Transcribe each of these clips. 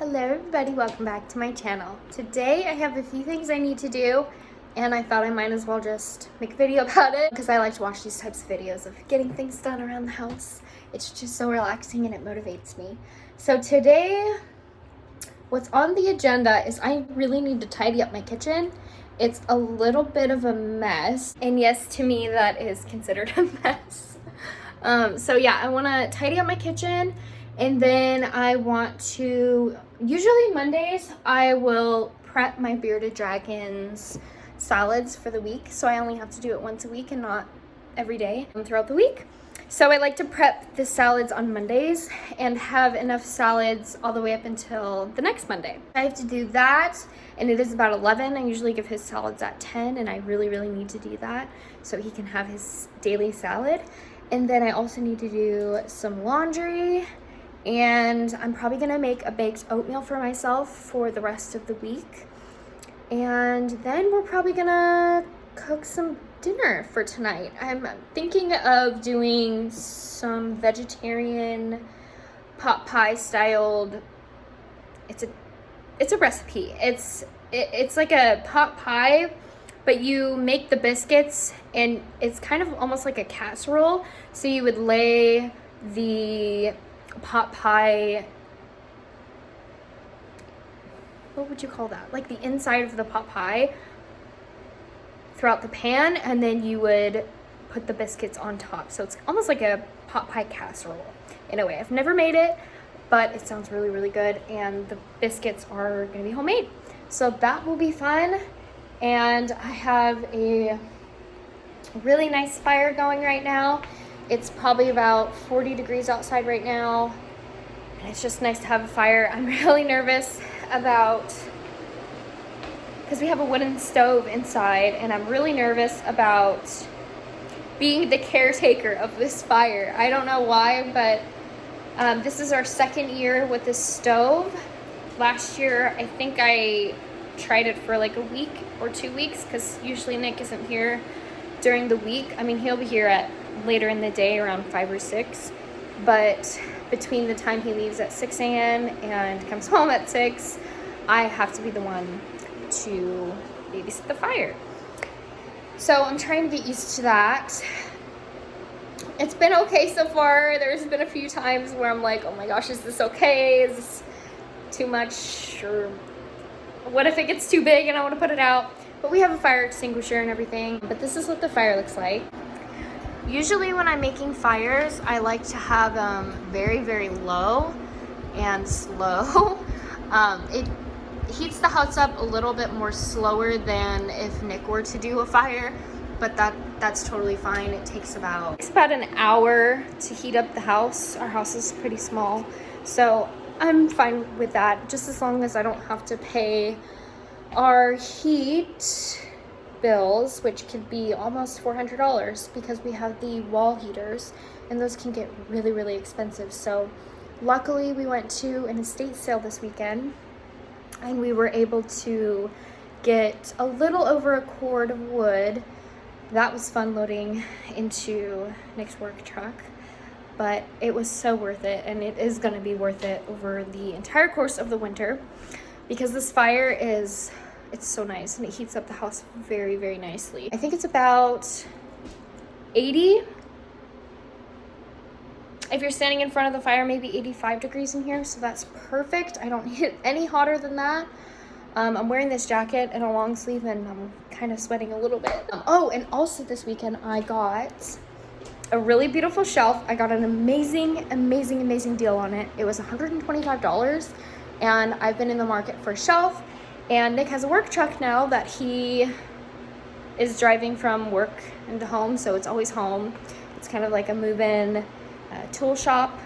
Hello everybody, welcome back to my channel. Today I have a few things I need to do and I thought I might as well just make a video about it because I like to watch these types of videos of getting things done around the house. It's just so relaxing and it motivates me. So today, what's on the agenda is I really need to tidy up my kitchen. It's a little bit of a mess, and yes, to me that is considered a mess. So yeah, I want to tidy up my kitchen. And then I want to, usually Mondays, I will prep my bearded dragons salads for the week. So I only have to do it once a week and not every day throughout the week. So I like to prep the salads on Mondays and have enough salads all the way up until the next Monday. I have to do that, and it is about 11. I usually give his salads at 10, and I really need to do that so he can have his daily salad. And then I also need to do some laundry. And I'm probably gonna make a baked oatmeal for myself for the rest of the week. And then we're probably gonna cook some dinner for tonight. I'm thinking of doing some vegetarian pot pie styled, it's a recipe. It's like a pot pie, but you make the biscuits and it's kind of almost like a casserole. So you would lay the pot pie, what would you call that? Like the inside of the pot pie throughout the pan, and then you would put the biscuits on top. So it's almost like a pot pie casserole in a way. I've never made it, but it sounds really good, and the biscuits are gonna be homemade. So that will be fun. And I have a really nice fire going right now. It's probably about 40 degrees outside right now, and it's just nice to have a fire. I'm really nervous about, because we have a wooden stove inside, and I'm really nervous about being the caretaker of this fire. I don't know why, but this is our second year with this stove. Last year, I think I tried it for like a week or 2 weeks, because usually Nick isn't here during the week. I mean, he'll be here at later in the day around 5 or 6, but between the time he leaves at 6 a.m. and comes home at 6, I have to be the one to babysit the fire. So I'm trying to get used to that. It's been okay so far. There's been a few times where I'm like, oh my gosh, is this okay? Is this too much? Or what if it gets too big and I want to put it out? But we have a fire extinguisher and everything. But this is what the fire looks like. Usually when I'm making fires, I like to have them very low and slow. It heats the house up a little bit more slower than if Nick were to do a fire, but that's totally fine. It takes about an hour to heat up the house. Our house is pretty small, so I'm fine with that, just as long as I don't have to pay our heat bills, which could be almost $400 because we have the wall heaters, and those can get really expensive. So luckily we went to an estate sale this weekend, and we were able to get a little over a cord of wood. That was fun loading into Nick's work truck, but it was so worth it, and it is going to be worth it over the entire course of the winter, because this fire it's so nice, and it heats up the house very nicely. I think it's about 80. If you're standing in front of the fire, maybe 85 degrees in here, so that's perfect. I don't need it any hotter than that. I'm wearing this jacket and a long sleeve, and I'm kind of sweating a little bit. Oh, and also this weekend I got a really beautiful shelf. I got an amazing deal on it. It was $125, and I've been in the market for a shelf. And Nick has a work truck now that he is driving from work into home, so it's always home. It's kind of like a move-in tool shop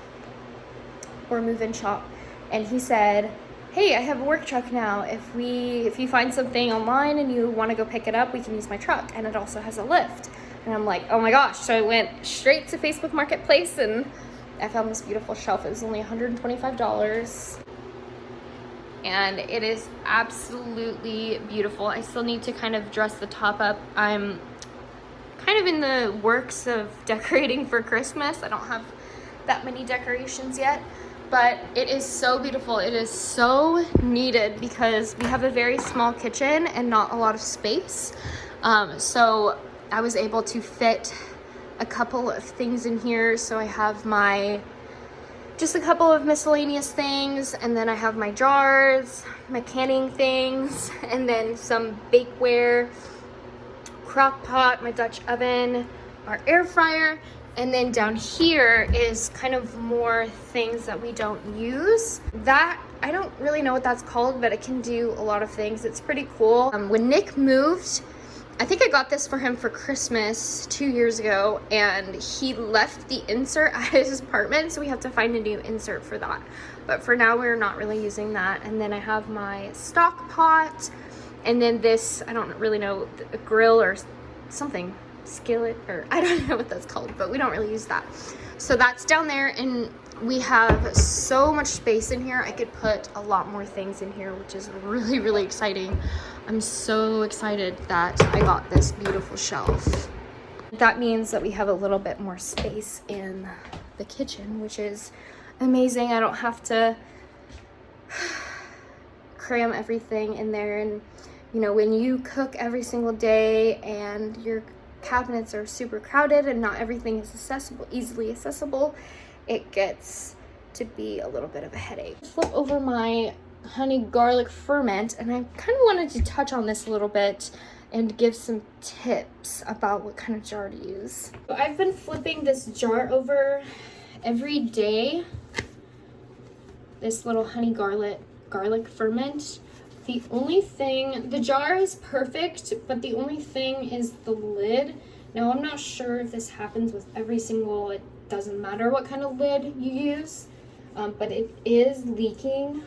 or move-in shop. And he said, hey, I have a work truck now. If you find something online and you want to go pick it up, we can use my truck. And it also has a lift. And I'm like, oh my gosh. So I went straight to Facebook Marketplace, and I found this beautiful shelf. It was only $125. And it is absolutely beautiful. I still need to kind of dress the top up. I'm kind of in the works of decorating for Christmas. I don't have that many decorations yet, but it is so beautiful. It is so needed because we have a very small kitchen and not a lot of space. So I was able to fit a couple of things in here. So I have just a couple of miscellaneous things, and then I have my jars, my canning things, and then some bakeware, crock pot, my Dutch oven, our air fryer, and then down here is kind of more things that we don't use. That, I don't really know what that's called, but it can do a lot of things. It's pretty cool. When Nick moved, I think I got this for him for Christmas 2 years ago, and he left the insert at his apartment, so we have to find a new insert for that. But for now, we're not really using that. And then I have my stock pot, and then this, I don't really know, a grill or something, skillet, or I don't know what that's called, but we don't really use that. So that's down there, and we have so much space in here. I could put a lot more things in here, which is really, really exciting. I'm so excited that I got this beautiful shelf. That means that we have a little bit more space in the kitchen, which is amazing. I don't have to cram everything in there. And you know, when you cook every single day and your cabinets are super crowded and not everything is easily accessible, it gets to be a little bit of a headache. Flip over my honey garlic ferment, and I kind of wanted to touch on this a little bit and give some tips about what kind of jar to use. So I've been flipping this jar over every day, this little honey garlic ferment. The only thing, the jar is perfect, but the only thing is the lid. Now I'm not sure if this happens with every single, it doesn't matter what kind of lid you use, but it is leaking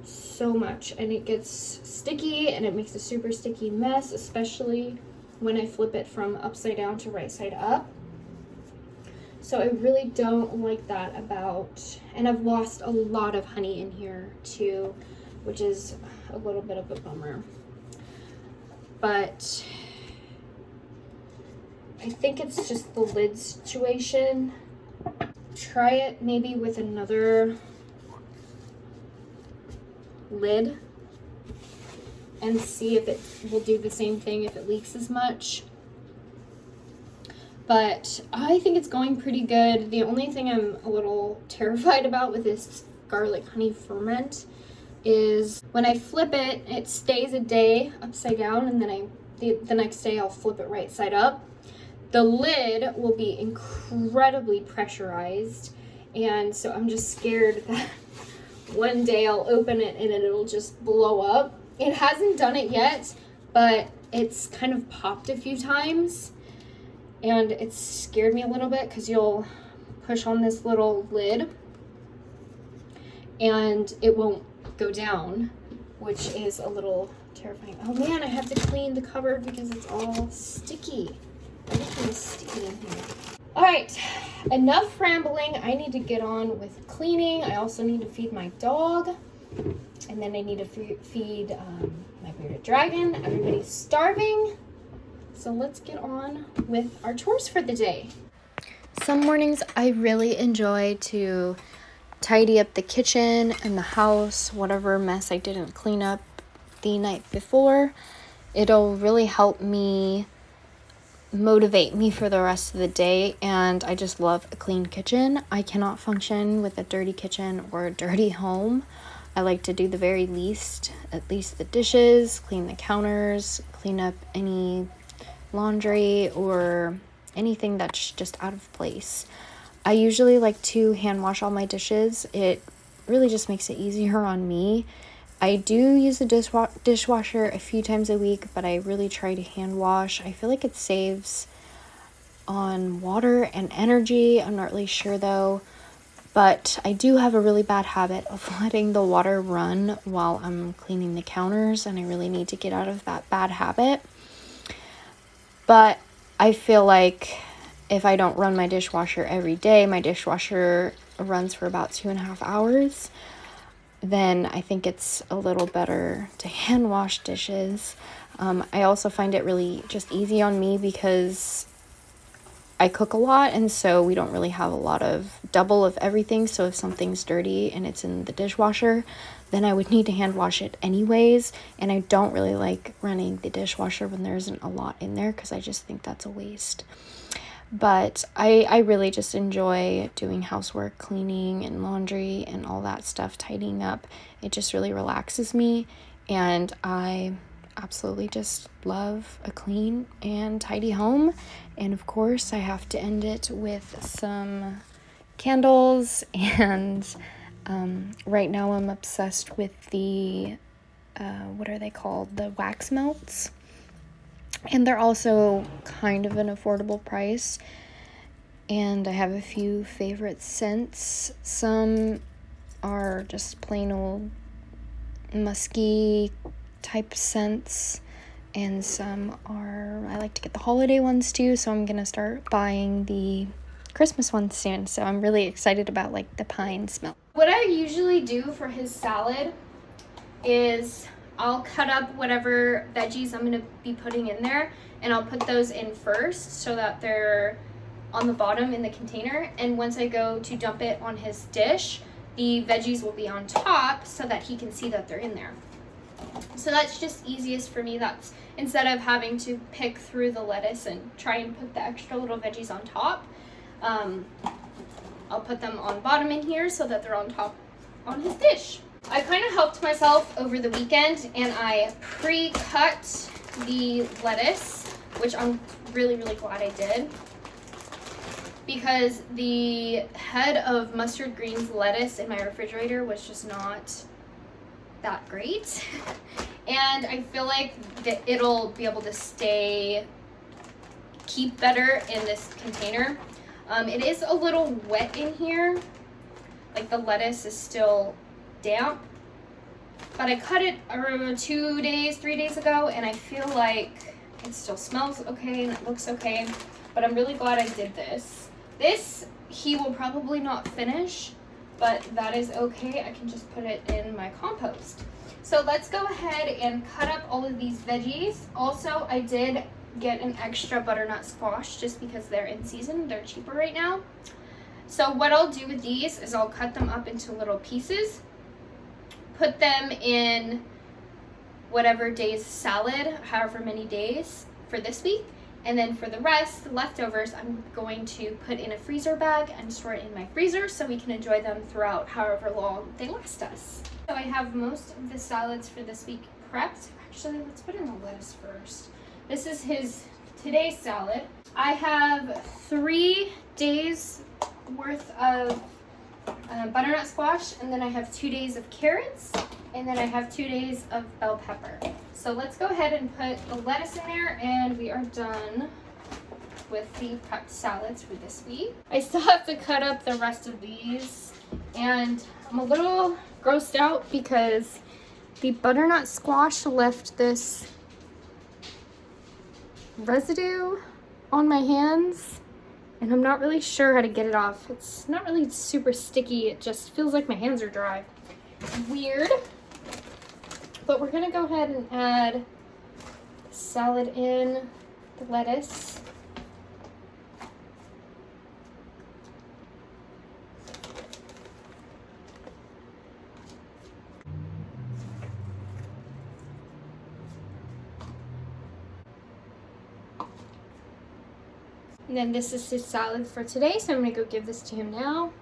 so much, and it gets sticky, and it makes a super sticky mess, especially when I flip it from upside down to right side up. So I really don't like that about, and I've lost a lot of honey in here too, which is a little bit of a bummer. But I think it's just the lid situation. Try it maybe with another lid and see if it will do the same thing, if it leaks as much. But I think it's going pretty good. The only thing I'm a little terrified about with this garlic honey ferment is when I flip it, it stays a day upside down, and then the next day I'll flip it right side up. The lid will be incredibly pressurized, and so I'm just scared that one day I'll open it and it'll just blow up. It hasn't done it yet, but it's kind of popped a few times, and it's scared me a little bit because you'll push on this little lid and it won't go down, which is a little terrifying. Oh man, I have to clean the cupboard because it's all sticky. Everything is sticky in here. All right, enough rambling. I need to get on with cleaning. I also need to feed my dog, and then I need to feed my bearded dragon. Everybody's starving, so let's get on with our chores for the day. Some mornings I really enjoy to tidy up the kitchen and the house, whatever mess I didn't clean up the night before. It'll really help me motivate me for the rest of the day, and I just love a clean kitchen. I cannot function with a dirty kitchen or a dirty home. I like to do the very least, at least the dishes, clean the counters, clean up any laundry or anything that's just out of place. I usually like to hand wash all my dishes. It really just makes it easier on me. I do use the dishwasher a few times a week, but I really try to hand wash. I feel like it saves on water and energy. I'm not really sure though, but I do have a really bad habit of letting the water run while I'm cleaning the counters, and I really need to get out of that bad habit. But I feel like if I don't run my dishwasher every day, my dishwasher runs for about 2.5 hours, then I think it's a little better to hand wash dishes. I also find it really just easy on me because I cook a lot, and so we don't really have a lot of double of everything. So if something's dirty and it's in the dishwasher, then I would need to hand wash it anyways. And I don't really like running the dishwasher when there isn't a lot in there, because I just think that's a waste. But I really just enjoy doing housework, cleaning and laundry and all that stuff, tidying up. It just really relaxes me, and I absolutely just love a clean and tidy home. And of course, I have to end it with some candles, and right now I'm obsessed with the what are they called? The wax melts. And they're also kind of an affordable price. And I have a few favorite scents. Some are just plain old musky type scents. And some are, I like to get the holiday ones too. So I'm going to start buying the Christmas ones soon. So I'm really excited about like the pine smell. What I usually do for his salad is I'll cut up whatever veggies I'm going to be putting in there, and I'll put those in first so that they're on the bottom in the container. And once I go to dump it on his dish, the veggies will be on top so that he can see that they're in there. So that's just easiest for me. That's instead of having to pick through the lettuce and try and put the extra little veggies on top, I'll put them on bottom in here so that they're on top on his dish. I kind of helped myself over the weekend, and I pre-cut the lettuce, which I'm really, really glad I did, because the head of mustard greens lettuce in my refrigerator was just not that great. And I feel like that it'll be able to keep better in this container. It is a little wet in here, like the lettuce is still damp, but I cut it around 3 days ago, and I feel like it still smells okay and it looks okay. But I'm really glad I did this. This he will probably not finish, but that is okay. I can just put it in my compost. So let's go ahead and cut up all of these veggies. Also, I did get an extra butternut squash just because they're in season. They're cheaper right now. So what I'll do with these is I'll cut them up into little pieces, put them in whatever day's salad, however many days for this week, and then for the rest, the leftovers, I'm going to put in a freezer bag and store it in my freezer so we can enjoy them throughout however long they last us. So I have most of the salads for this week prepped. Actually, let's put in the lettuce first. This is his today's salad. I have 3 days worth of butternut squash, and then I have 2 days of carrots, and then I have 2 days of bell pepper. So let's go ahead and put the lettuce in there, and we are done with the prepped salads for this week. I still have to cut up the rest of these, and I'm a little grossed out because the butternut squash left this residue on my hands, and I'm not really sure how to get it off. It's not really super sticky. It just feels like my hands are dry. Weird. But we're gonna go ahead and add salad in, the lettuce. And then this is his salad for today, so I'm gonna go give this to him now.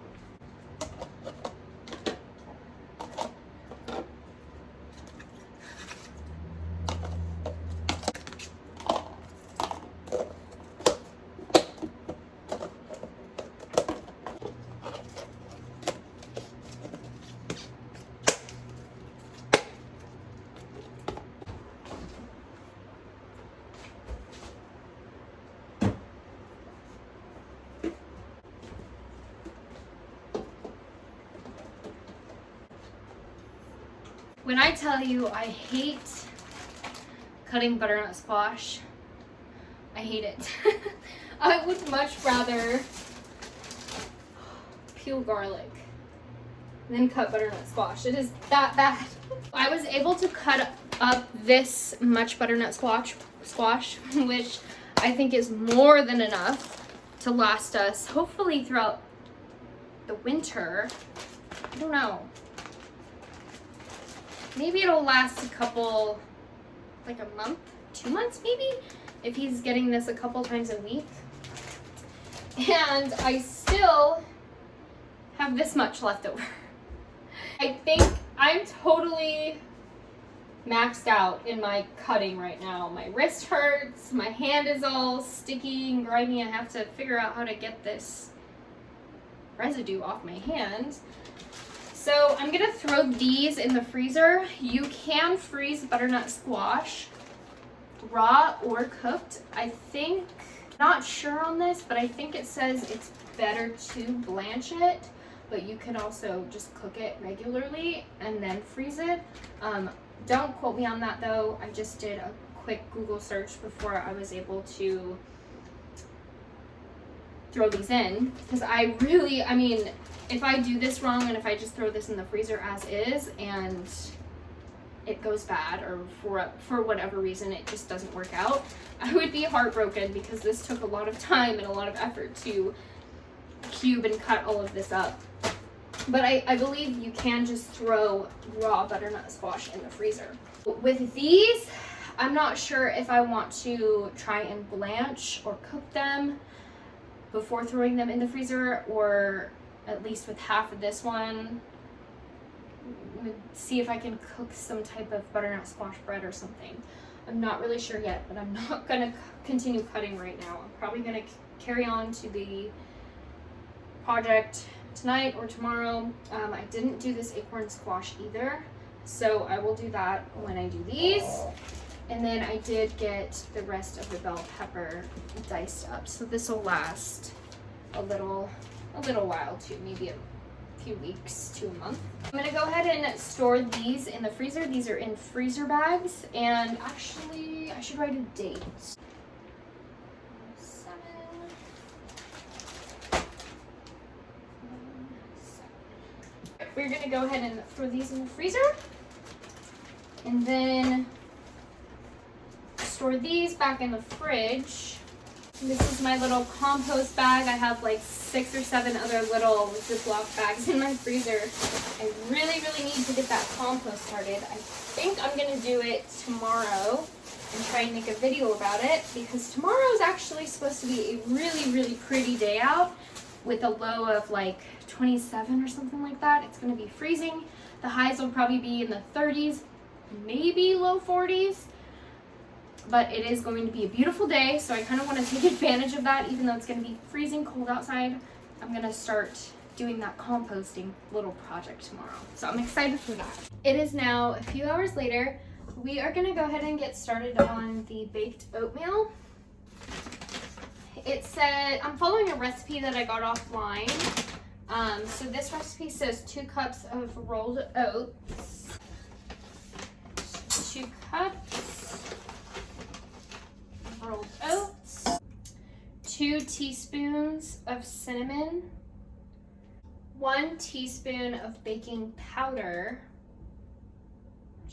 When I tell you I hate cutting butternut squash, I hate it. I would much rather peel garlic than cut butternut squash. It is that bad. I was able to cut up this much butternut squash, which I think is more than enough. to last us hopefully throughout the winter. I don't know. Maybe it'll last a couple, like a month, 2 months maybe, if he's getting this a couple times a week. And I still have this much left over. I think I'm totally maxed out in my cutting right now. My wrist hurts, my hand is all sticky and grimy. I have to figure out how to get this residue off my hand. So I'm gonna throw these in the freezer. You can freeze butternut squash, raw or cooked. I think, not sure on this, but I think it says it's better to blanch it, but you can also just cook it regularly and then freeze it. Don't quote me on that though. I just did a quick Google search before I was able to throw these in, because I mean, if I do this wrong and if I just throw this in the freezer as is and it goes bad, or for whatever reason it just doesn't work out, I would be heartbroken, because this took a lot of time and a lot of effort to cube and cut all of this up. But I believe you can just throw raw butternut squash in the freezer. With these, I'm not sure if I want to try and blanch or cook them before throwing them in the freezer, or at least with half of this one, see if I can cook some type of butternut squash bread or something. I'm not really sure yet, but I'm not gonna continue cutting right now. I'm probably gonna carry on to the project tonight or tomorrow. I didn't do this acorn squash either, so I will do that when I do these. And then I did get the rest of the bell pepper diced up, so this will last a little while too, maybe a few weeks to a month. I'm gonna go ahead and store these in the freezer. These are in freezer bags, and actually I should write a date. 7. We're gonna go ahead and throw these in the freezer, and then store these back in the fridge. This is my little compost bag. I have like 6 or 7 other little Ziploc bags in my freezer. I really need to get that compost started. I think I'm gonna do it tomorrow and try and make a video about it, because tomorrow is actually supposed to be a really pretty day out with a low of like 27 or something like that. It's gonna be freezing. The highs will probably be in the 30s, maybe low 40s. But it is going to be a beautiful day, so I kind of want to take advantage of that. Even though it's going to be freezing cold outside, I'm going to start doing that composting little project tomorrow. So I'm excited for that. It is now a few hours later. We are going to go ahead and get started on the baked oatmeal. It said, I'm following a recipe that I got offline. So this recipe says 2 cups of rolled oats, 2 cups rolled oats, 2 teaspoons of cinnamon, 1 teaspoon of baking powder,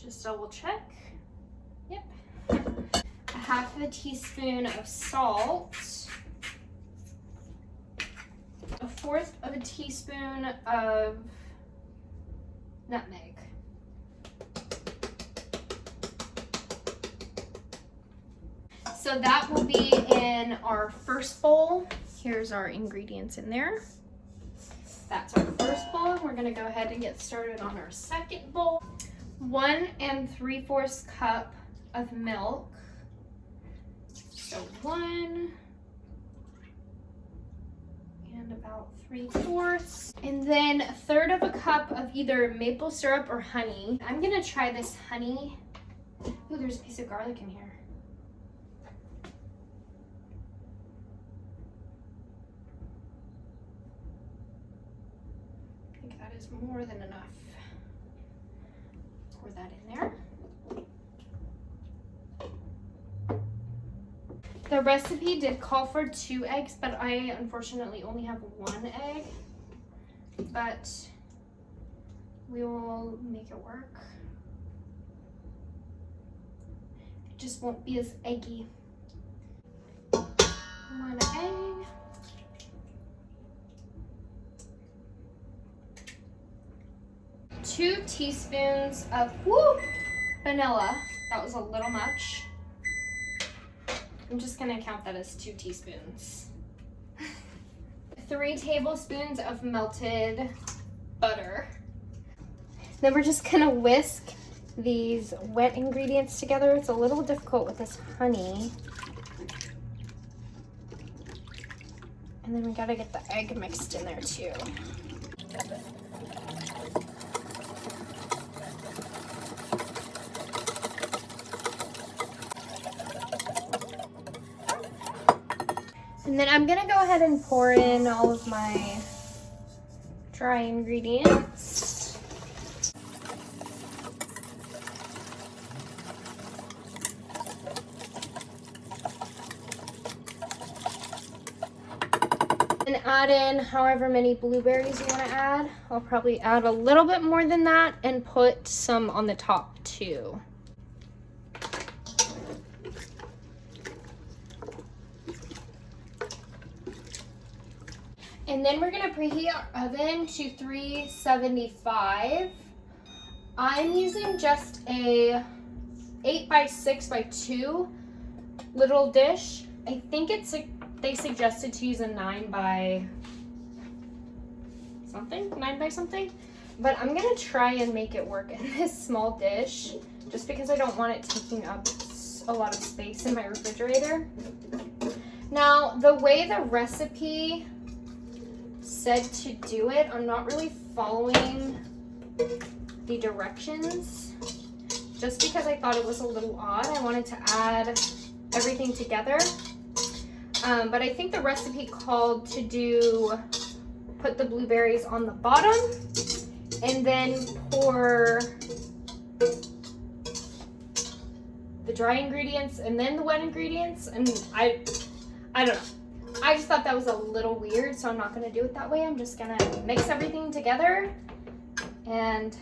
just double check, yep, 1/2 teaspoon of salt, 1/4 teaspoon of nutmeg. So that will be in our first bowl. Here's our ingredients in there. That's our first bowl. We're gonna go ahead and get started on our second bowl. 1 3/4 cup of milk. So 1 and about 3/4. And then 1/3 cup of either maple syrup or honey. I'm gonna try this honey. Ooh, there's a piece of garlic in here. Is more than enough. Pour that in there. The recipe did call for 2 eggs, but I unfortunately only have 1 egg. But we will make it work. It just won't be as eggy. 1 egg. 2 teaspoons of vanilla. That was a little much. I'm just gonna count that as 2 teaspoons. 3 tablespoons of melted butter. Then we're just gonna whisk these wet ingredients together. It's a little difficult with this honey. And then we gotta get the egg mixed in there too. And then I'm gonna go ahead and pour in all of my dry ingredients. And add in however many blueberries you want to add. I'll probably add a little bit more than that and put some on the top too. And then we're gonna preheat our oven to 375. I'm using just a 8x6x2 little dish. I think they suggested to use a 9 by something, but I'm gonna try and make it work in this small dish just because I don't want it taking up a lot of space in my refrigerator. Now, the way the recipe said to do it, I'm not really following the directions just because I thought it was a little odd. I wanted to add everything together. But I think the recipe called to put the blueberries on the bottom and then pour the dry ingredients and then the wet ingredients. And I don't know. I just thought that was a little weird, so I'm not gonna do it that way. I'm just gonna mix everything together and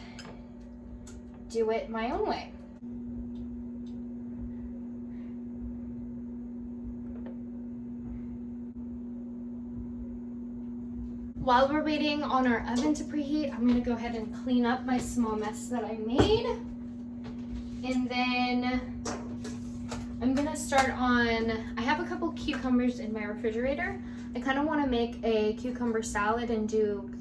do it my own way. While we're waiting on our oven to preheat, I'm gonna go ahead and clean up my small mess that I made. And then I'm gonna start on, I have a couple cucumbers in my refrigerator. I kind of wanna make a cucumber salad and do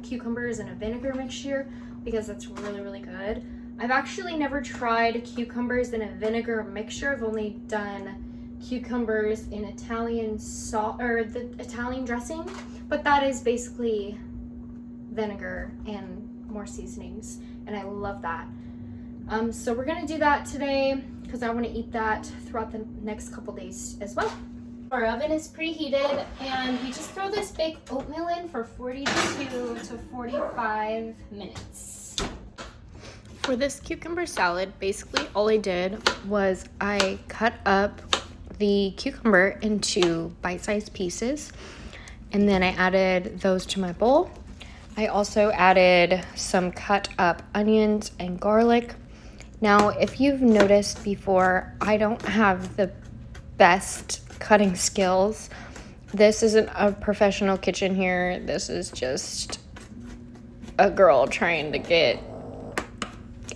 cucumbers in a vinegar mixture because that's really, really good. I've actually never tried cucumbers in a vinegar mixture. I've only done cucumbers in Italian salt or the Italian dressing, but that is basically vinegar and more seasonings, and I love that. So we're gonna do that today because I want to eat that throughout the next couple days as well. Our oven is preheated, and we just throw this baked oatmeal in for 42 to 45 minutes. For this cucumber salad, basically all I did was I cut up the cucumber into bite-sized pieces, and then I added those to my bowl. I also added some cut up onions and garlic. Now, if you've noticed before, I don't have the best cutting skills. This isn't a professional kitchen here. This is just a girl trying to get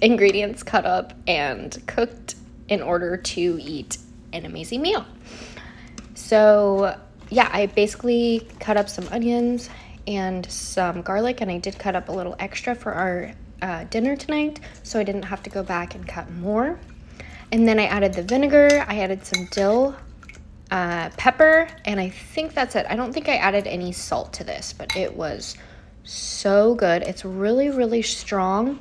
ingredients cut up and cooked in order to eat an amazing meal. So yeah, I basically cut up some onions and some garlic, and I did cut up a little extra for our dinner tonight, so I didn't have to go back and cut more. And then I added the vinegar, I added some dill, pepper, and I think that's it. I don't think I added any salt to this, but it was so good. It's really, really strong,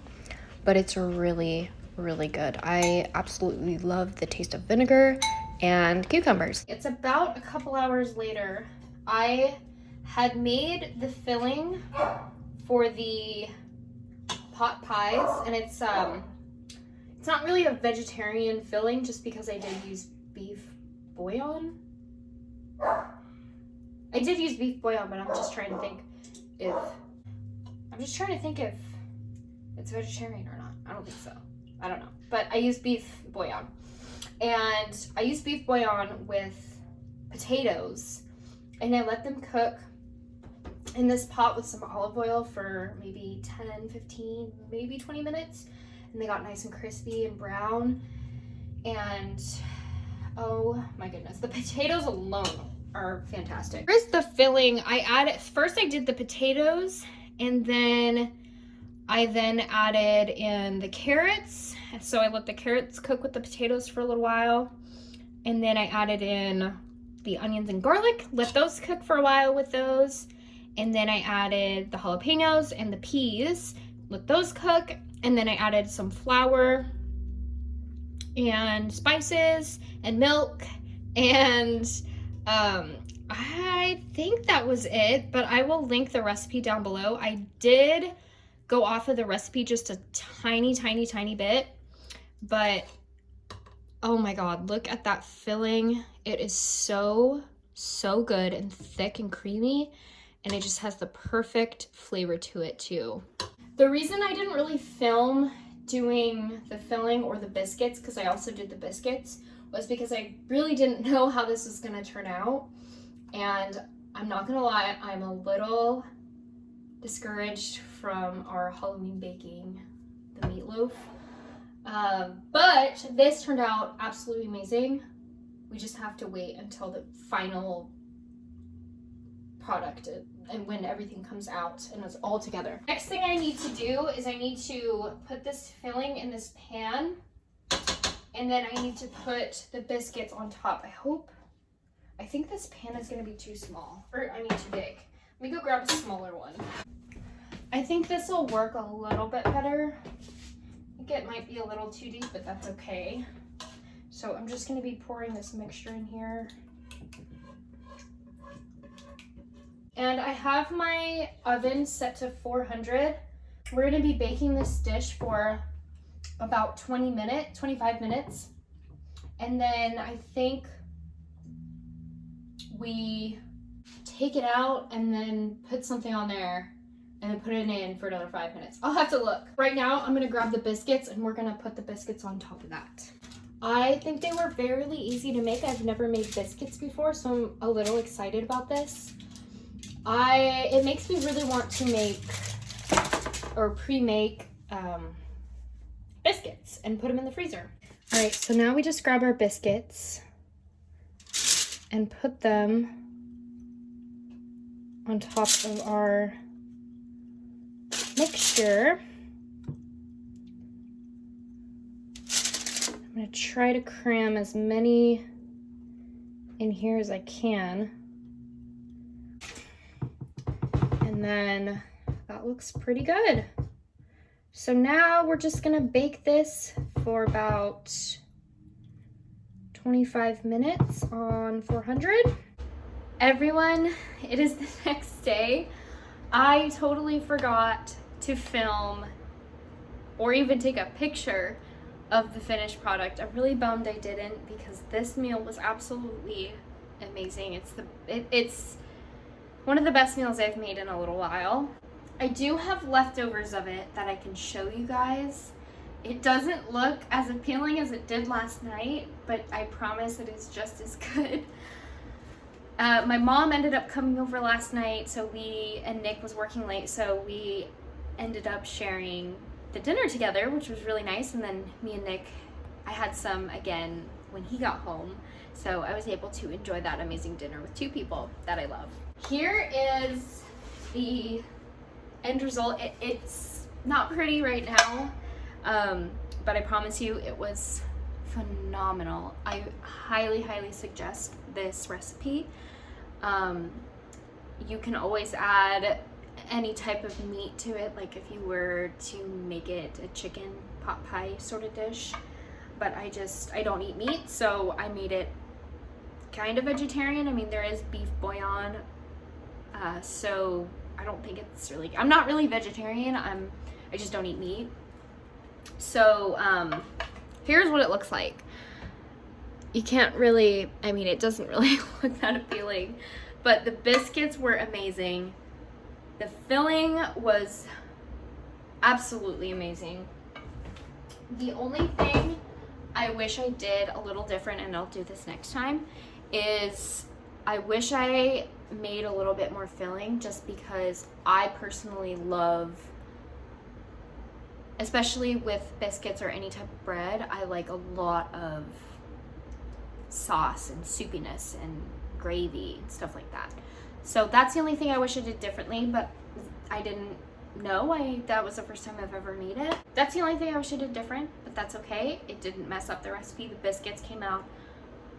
but it's really, really good. I absolutely love the taste of vinegar and cucumbers. It's about a couple hours later. I had made the filling for the pot pies, and it's not really a vegetarian filling just because I did use beef bouillon. I did use beef bouillon, but I'm just trying to think if it's vegetarian or not. I don't think so. I don't know. But I use beef bouillon. And I use beef bouillon with potatoes, and I let them cook in this pot with some olive oil for maybe 10, 15, maybe 20 minutes. And they got nice and crispy and brown. And oh my goodness, the potatoes alone are fantastic. Here's the filling. First I did the potatoes, and then I added in the carrots. So I let the carrots cook with the potatoes for a little while. And then I added in the onions and garlic, let those cook for a while with those. And then I added the jalapenos and the peas, let those cook. And then I added some flour and spices and milk. And I think that was it, but I will link the recipe down below. I did go off of the recipe just a tiny bit, but oh my God, look at that filling. It is so good and thick and creamy, and it just has the perfect flavor to it too. The reason I didn't really film doing the filling or the biscuits, because I also did the biscuits, was because I really didn't know how this was gonna turn out. And I'm not gonna lie, I'm a little discouraged from our Halloween baking the meatloaf. But this turned out absolutely amazing. We just have to wait until the final product and when everything comes out and it's all together. Next thing I need to do is I need to put this filling in this pan, and then I need to put the biscuits on top. I think this pan is gonna be too small, or I mean too big. Let me go grab a smaller one. I think this will work a little bit better. I think it might be a little too deep, but that's okay. So I'm just gonna be pouring this mixture in here. And I have my oven set to 400. We're gonna be baking this dish for about 25 minutes. And then I think we take it out and then put something on there and then put it in for another 5 minutes. I'll have to look. Right now, I'm gonna grab the biscuits and we're gonna put the biscuits on top of that. I think they were fairly easy to make. I've never made biscuits before, so I'm a little excited about this. It makes me really want to make or pre-make biscuits and put them in the freezer. All right, so now we just grab our biscuits and put them on top of our mixture. I'm gonna try to cram as many in here as I can. And then that looks pretty good. So now we're just gonna bake this for about 25 minutes on 400. Everyone, it is the next day. I totally forgot to film or even take a picture of the finished product. I'm really bummed I didn't, because this meal was absolutely amazing. It's one of the best meals I've made in a little while. I do have leftovers of it that I can show you guys. It doesn't look as appealing as it did last night, but I promise it is just as good. My mom ended up coming over last night, and Nick was working late, so we ended up sharing the dinner together, which was really nice. And then me and Nick, I had some again when he got home, so I was able to enjoy that amazing dinner with two people that I love. Here is the end result. It's not pretty right now, but I promise you it was phenomenal. I highly suggest this recipe. You can always add any type of meat to it, like if you were to make it a chicken pot pie sort of dish, but I don't eat meat, so I made it kind of vegetarian. I mean, there is beef bouillon, so I don't think it's really, I'm not really vegetarian, I just don't eat meat. So here's what it looks like. You can't really, I mean, it doesn't really look that appealing, but the biscuits were amazing. The filling was absolutely amazing. The only thing I wish I did a little different, and I'll do this next time, is I wish I made a little bit more filling just because I personally love, especially with biscuits or any type of bread, I like a lot of sauce and soupiness and gravy and stuff like that. So that's the only thing I wish I did differently, but I didn't know. That was the first time I've ever made it. That's the only thing I wish I did different, but that's okay. It didn't mess up the recipe. The biscuits came out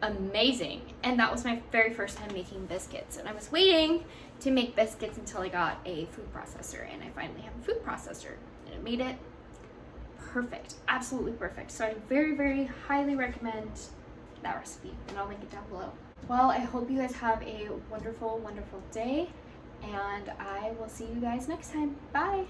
amazing, and that was my very first time making biscuits, and I was waiting to make biscuits until I got a food processor, and I finally have a food processor, and it made it perfect, absolutely perfect. So I very, very highly recommend that recipe, and I'll link it down below. Well, I hope you guys have a wonderful, wonderful day, and I will see you guys next time. Bye.